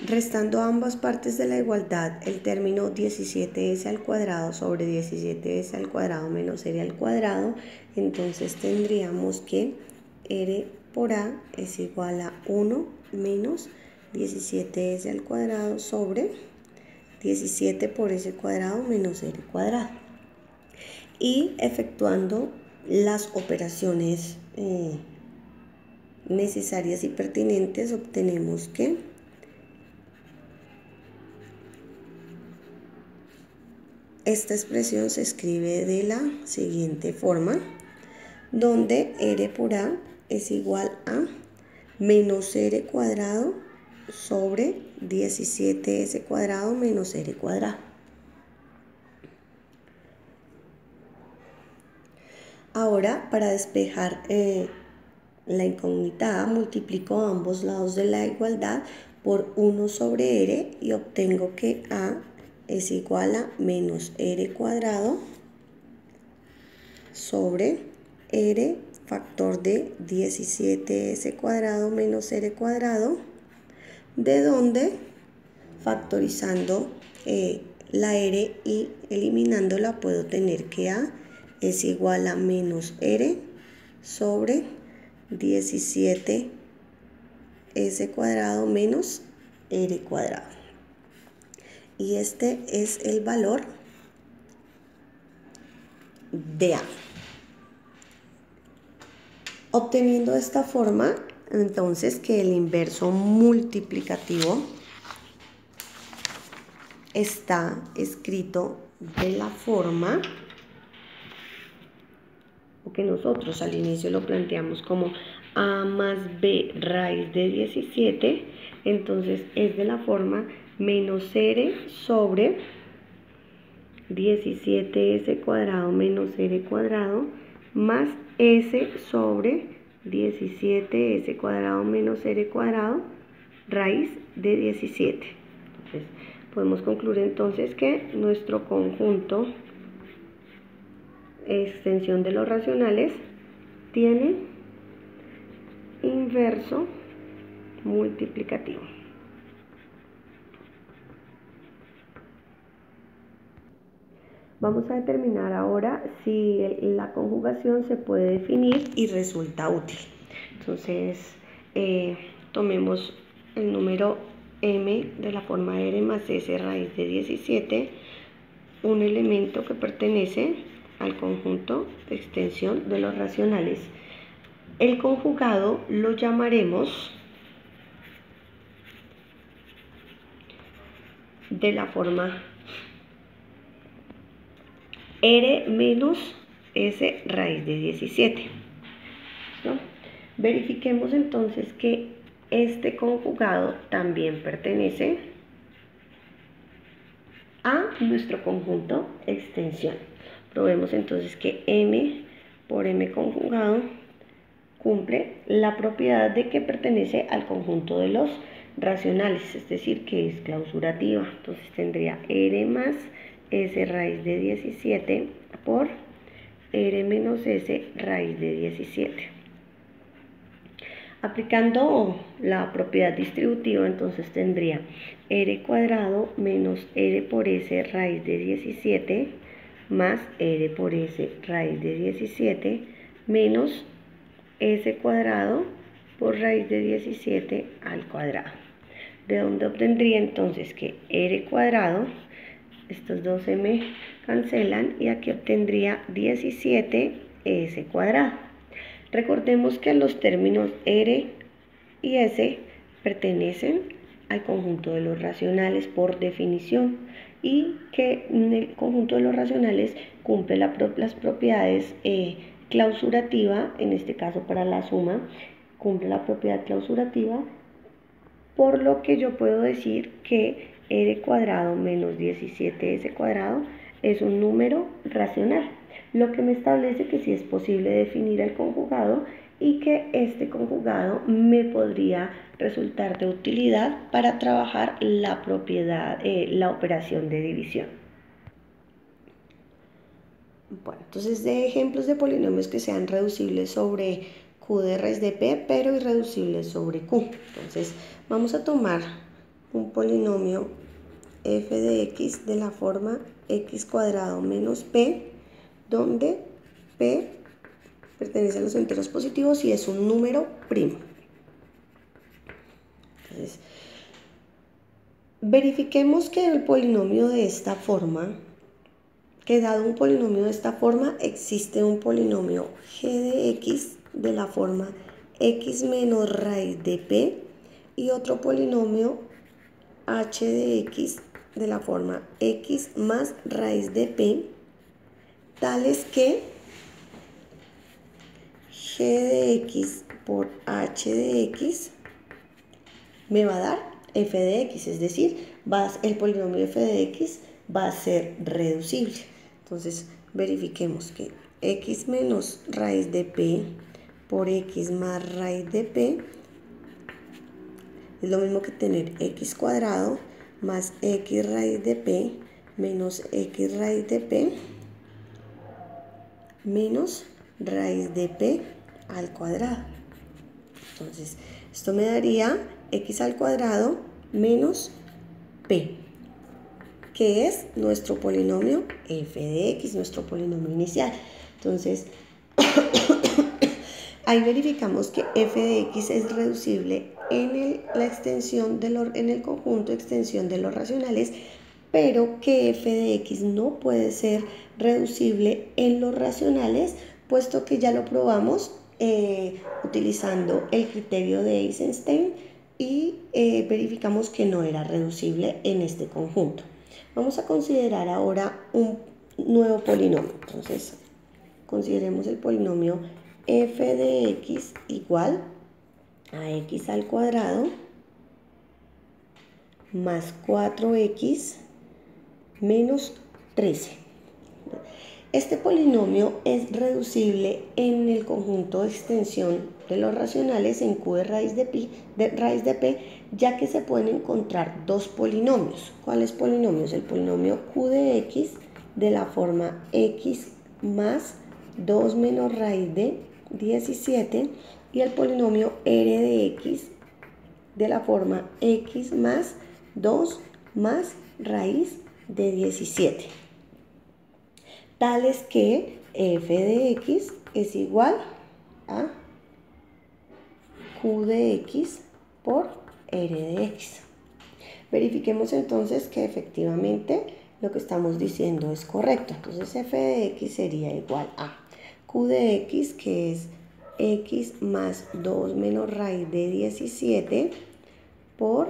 Restando ambas partes de la igualdad, el término 17s al cuadrado sobre 17s al cuadrado menos r al cuadrado, entonces tendríamos que r por a es igual a 1 menos 17s al cuadrado sobre 17 por s cuadrado menos r cuadrado. Y efectuando las operaciones necesarias y pertinentes, obtenemos que esta expresión se escribe de la siguiente forma, donde r por a es igual a menos r cuadrado sobre 17s cuadrado menos r cuadrado. Ahora, para despejar la incógnita a, multiplico ambos lados de la igualdad por 1 sobre r y obtengo que a es igual a menos r cuadrado sobre r factor de 17s cuadrado menos r cuadrado, de donde factorizando la r y eliminándola puedo tener que a es igual a menos r sobre 17s cuadrado menos r cuadrado. Y este es el valor de a. Obteniendo de esta forma, entonces, que el inverso multiplicativo está escrito de la forma que nosotros al inicio lo planteamos como a más b raíz de 17, entonces es de la forma menos r sobre 17s cuadrado menos r cuadrado más s sobre 17s cuadrado menos r cuadrado raíz de 17. Entonces, podemos concluir entonces que nuestro conjunto extensión de los racionales tiene inverso multiplicativo. Vamos a determinar ahora si la conjugación se puede definir y resulta útil. Entonces, tomemos el número m de la forma r más s raíz de 17, un elemento que pertenece al conjunto de extensión de los racionales. El conjugado lo llamaremos de la forma r menos s raíz de 17. ¿No? Verifiquemos entonces que este conjugado también pertenece a nuestro conjunto extensión. Probemos entonces que m por m conjugado cumple la propiedad de que pertenece al conjunto de los racionales, es decir, que es clausurativa. Entonces tendría r más s raíz de 17 por r menos s raíz de 17. Aplicando la propiedad distributiva, entonces tendría r cuadrado menos r por s raíz de 17 más r por s raíz de 17 menos s cuadrado por raíz de 17 al cuadrado. De donde obtendría entonces que r cuadrado, estos dos se me cancelan y aquí obtendría 17s cuadrado. Recordemos que los términos r y s pertenecen al conjunto de los racionales por definición y que el conjunto de los racionales cumple las propiedades clausurativa, en este caso para la suma, cumple la propiedad clausurativa, por lo que yo puedo decir que r cuadrado menos 17s cuadrado es un número racional, lo que me establece que sí es posible definir el conjugado y que este conjugado me podría resultar de utilidad para trabajar la propiedad, la operación de división. Bueno, entonces de ejemplos de polinomios que sean reducibles sobre q de raíz de p, pero irreducibles sobre q. Entonces vamos a tomar un polinomio f de x de la forma x cuadrado menos p, donde p pertenece a los enteros positivos y es un número primo. Entonces, verifiquemos que el polinomio de esta forma, que dado un polinomio de esta forma, existe un polinomio g de x de la forma x menos raíz de p y otro polinomio h de x de la forma x más raíz de p, tales que g de x por h de x me va a dar f de x, es decir, el polinomio f de x va a ser reducible. Entonces verifiquemos que x menos raíz de p por x más raíz de p es lo mismo que tener x cuadrado más x raíz de p menos x raíz de p menos raíz de p al cuadrado. Entonces, esto me daría x al cuadrado menos p, que es nuestro polinomio f de x, nuestro polinomio inicial. Entonces, ahí verificamos que f de x es reducible en el conjunto de extensión de los racionales, pero que f de x no puede ser reducible en los racionales, puesto que ya lo probamos utilizando el criterio de Eisenstein y verificamos que no era reducible en este conjunto. Vamos a considerar ahora un nuevo polinomio. Entonces, consideremos el polinomio f de x igual a x al cuadrado más 4x menos 13. Este polinomio es reducible en el conjunto de extensión de los racionales en q de raíz de p, ya que se pueden encontrar dos polinomios. ¿Cuáles polinomios? El polinomio q de x de la forma x más 2 menos raíz de 17 y el polinomio r de x de la forma x más 2 más raíz de 17. Tales que f de x es igual a q de x por r de x. Verifiquemos entonces que efectivamente lo que estamos diciendo es correcto. Entonces f de x sería igual a q de x, que es x más 2 menos raíz de 17 por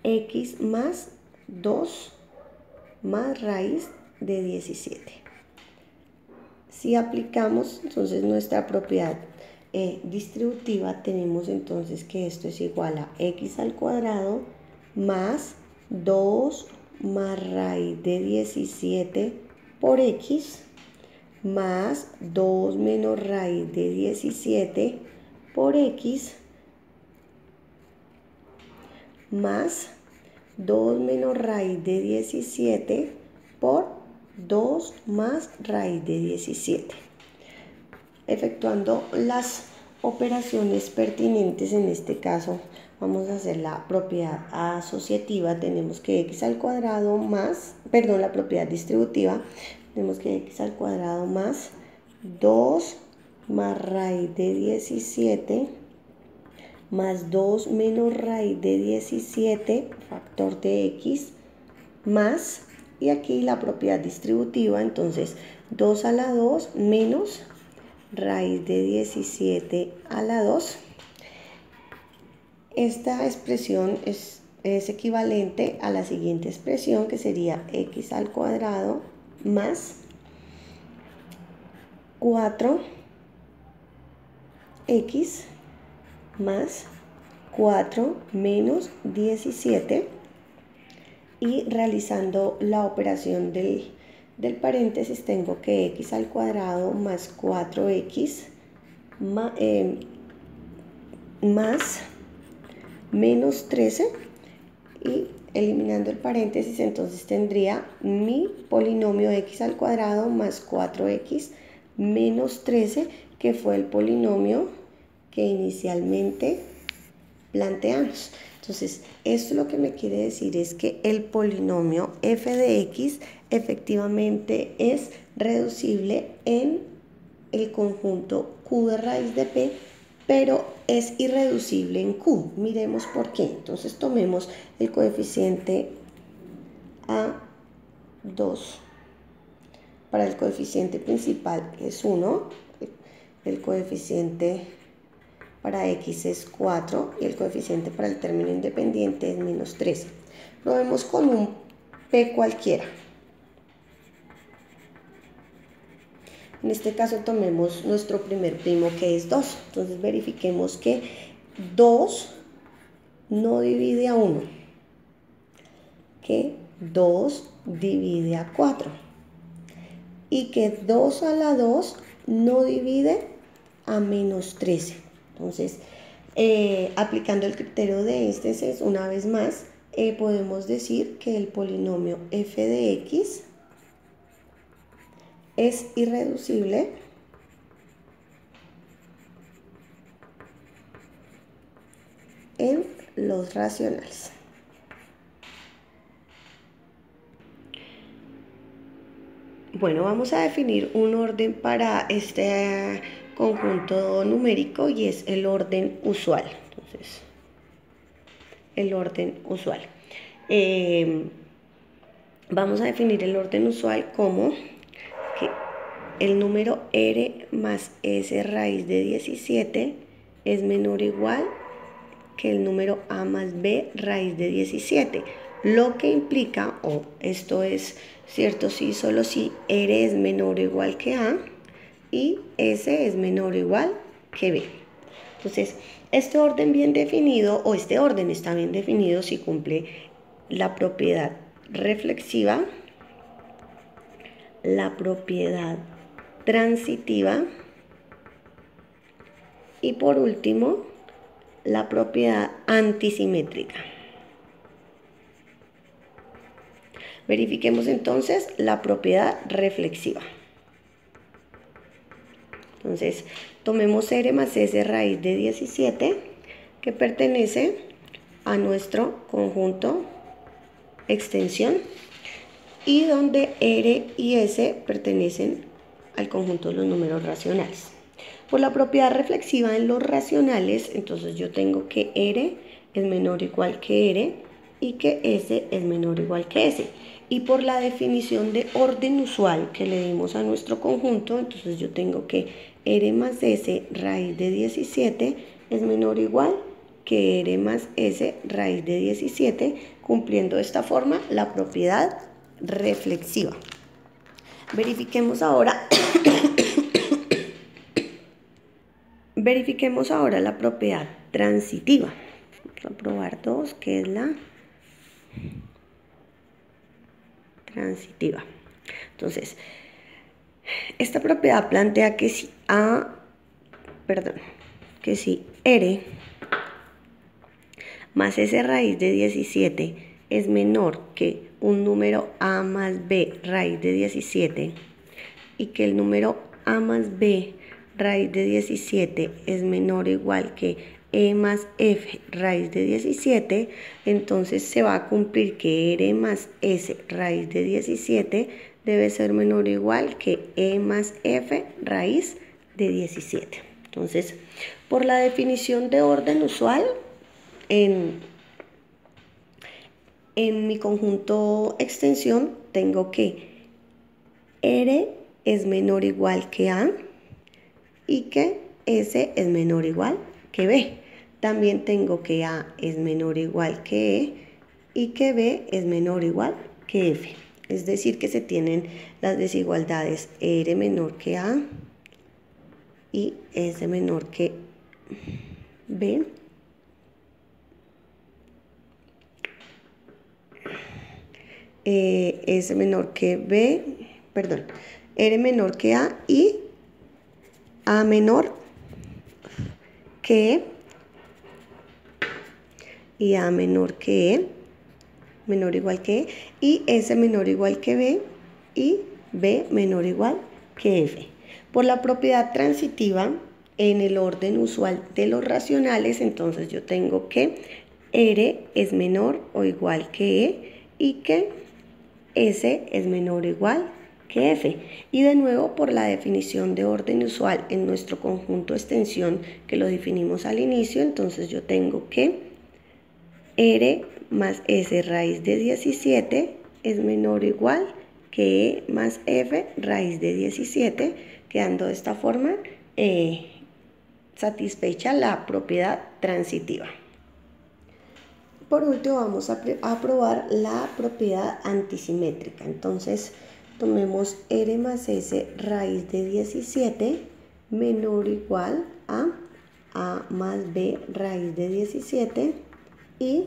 x más 2 más raíz de 17. Si aplicamos entonces nuestra propiedad distributiva, tenemos entonces que esto es igual a x al cuadrado más 2 más raíz de 17 por x más 2 menos raíz de 17 por x más 2 menos raíz de 17 por 2 más raíz de 17. Efectuando las operaciones pertinentes en este caso, vamos a hacer la propiedad asociativa. Tenemos que x al cuadrado más, la propiedad distributiva, tenemos que x al cuadrado más 2 más raíz de 17 más 2 menos raíz de 17, factor de x, más, y aquí la propiedad distributiva, entonces 2 a la 2 menos raíz de 17 a la 2. Esta expresión es equivalente a la siguiente expresión, que sería x al cuadrado más 4x más 4 menos 17, y realizando la operación del paréntesis tengo que x al cuadrado más 4x más menos 13, y eliminando el paréntesis entonces tendría mi polinomio x al cuadrado más 4x menos 13, que fue el polinomio que inicialmente planteamos. Entonces, esto lo que me quiere decir es que el polinomio f de x efectivamente es reducible en el conjunto q de raíz de p, pero es irreducible en q. Miremos por qué. Entonces, tomemos el coeficiente A2. Para el coeficiente principal es 1, el coeficiente para x es 4 y el coeficiente para el término independiente es menos 13. Probemos con un p cualquiera. En este caso tomemos nuestro primer primo, que es 2. Entonces verifiquemos que 2 no divide a 1, que 2 divide a 4 y que 2 a la 2 no divide a menos 13. Entonces, aplicando el criterio de Einstein, una vez más, podemos decir que el polinomio f de x es irreducible en los racionales. Bueno, vamos a definir un orden para este conjunto numérico y es el orden usual. Entonces, el orden usual. Vamos a definir el orden usual como que el número r más s raíz de 17 es menor o igual que el número a más b raíz de 17. Lo que implica, o esto es cierto si solo si r es menor o igual que a y s es menor o igual que b. Entonces, este orden bien definido, o este orden está bien definido si cumple la propiedad reflexiva, la propiedad transitiva y por último la propiedad antisimétrica. Verifiquemos entonces la propiedad reflexiva. Entonces, tomemos r más s raíz de 17, que pertenece a nuestro conjunto extensión, y donde r y s pertenecen al conjunto de los números racionales. Por la propiedad reflexiva en los racionales, entonces yo tengo que r es menor o igual que r y que s es menor o igual que s. Y por la definición de orden usual que le dimos a nuestro conjunto, entonces yo tengo que r más s raíz de 17 es menor o igual que r más s raíz de 17, cumpliendo de esta forma la propiedad reflexiva. Verifiquemos ahora la propiedad transitiva. Vamos a probar 2, que es la transitiva. Entonces, esta propiedad plantea que si r más s raíz de 17 es menor que un número a más b raíz de 17 y que el número a más b raíz de 17 es menor o igual que e más f raíz de 17, entonces se va a cumplir que r más s raíz de 17 debe ser menor o igual que e más f raíz de 17. Entonces, por la definición de orden usual, en mi conjunto extensión tengo que r es menor o igual que a y que s es menor o igual que b. También tengo que a es menor o igual que e y que b es menor o igual que f. Es decir, que se tienen las desigualdades r menor que a y s menor que b. S menor que b, perdón, r menor que a y a menor que e y a menor que e, menor o igual que e, y s menor o igual que b y b menor o igual que f. Por la propiedad transitiva, en el orden usual de los racionales, entonces yo tengo que R es menor o igual que E y que S es menor o igual que F. Y de nuevo, por la definición de orden usual en nuestro conjunto extensión que lo definimos al inicio, entonces yo tengo que R más S raíz de 17 es menor o igual que E más F raíz de 17, quedando de esta forma satisfecha la propiedad transitiva. Por último, vamos a probar la propiedad antisimétrica. Entonces, tomemos R más S raíz de 17 menor o igual a A más B raíz de 17 y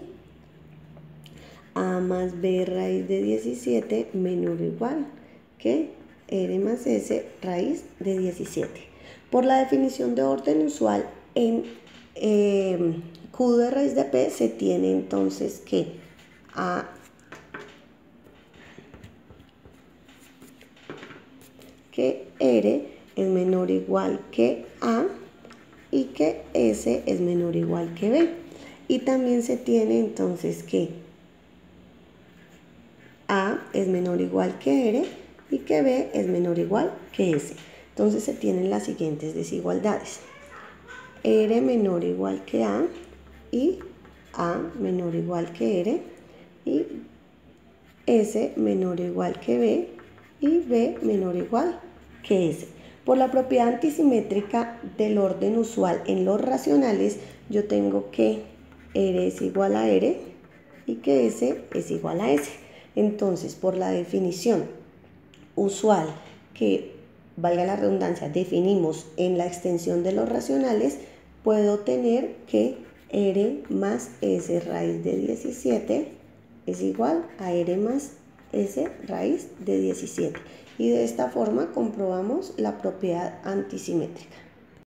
A más B raíz de 17 menor o igual que R más S raíz de 17. Por la definición de orden usual en Q de raíz de P se tiene entonces que R es menor o igual que A y que S es menor o igual que B. Y también se tiene entonces que A es menor o igual que R y que B es menor o igual que S. Entonces se tienen las siguientes desigualdades. R menor o igual que A y A menor o igual que R y S menor o igual que B y B menor o igual que S. Por la propiedad antisimétrica del orden usual en los racionales, yo tengo que R es igual a R y que S es igual a S. Entonces, por la definición usual que, valga la redundancia, definimos en la extensión de los racionales, puedo tener que R más S raíz de 17 es igual a R más S raíz de 17. Y de esta forma comprobamos la propiedad antisimétrica.